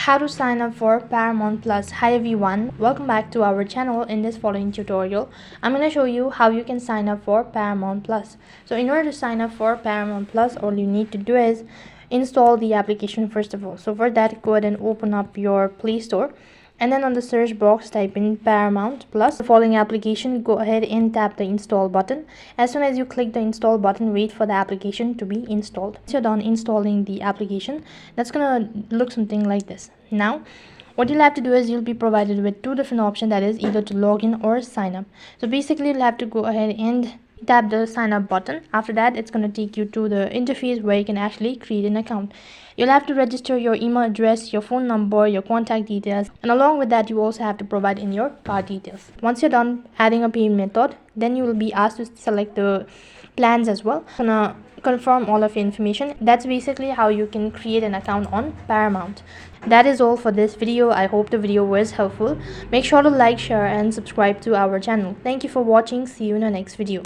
How to sign up for Paramount Plus. Hi everyone, welcome back to our channel. In this following tutorial, I'm going to show you how you can sign up for Paramount Plus. So in order to sign up for Paramount Plus, all you need to do is install the application first of all. So for that, go ahead and open up your Play Store, and then on the search box type in Paramount Plus. The following application, go ahead and tap the install button. As soon as you click the install button, wait for the application to be installed. Once you're done installing the application, that's gonna look something like this. Now what you'll have to do is you'll be provided with two different options, that is either to log in or sign up. So basically you'll have to go ahead and tap the sign up button. After that, it's going to take you to the interface where you can actually create an account. You'll have to register your email address, your phone number, your contact details, and along with that you also have to provide in your card details. Once you're done adding a payment method, then you will be asked to select the plans as well. I'm gonna confirm all of your information. That's basically how you can create an account on Paramount. That is all for this video. I hope the video was helpful. Make sure to like, share and subscribe to our channel. Thank you for watching. See you in the next video.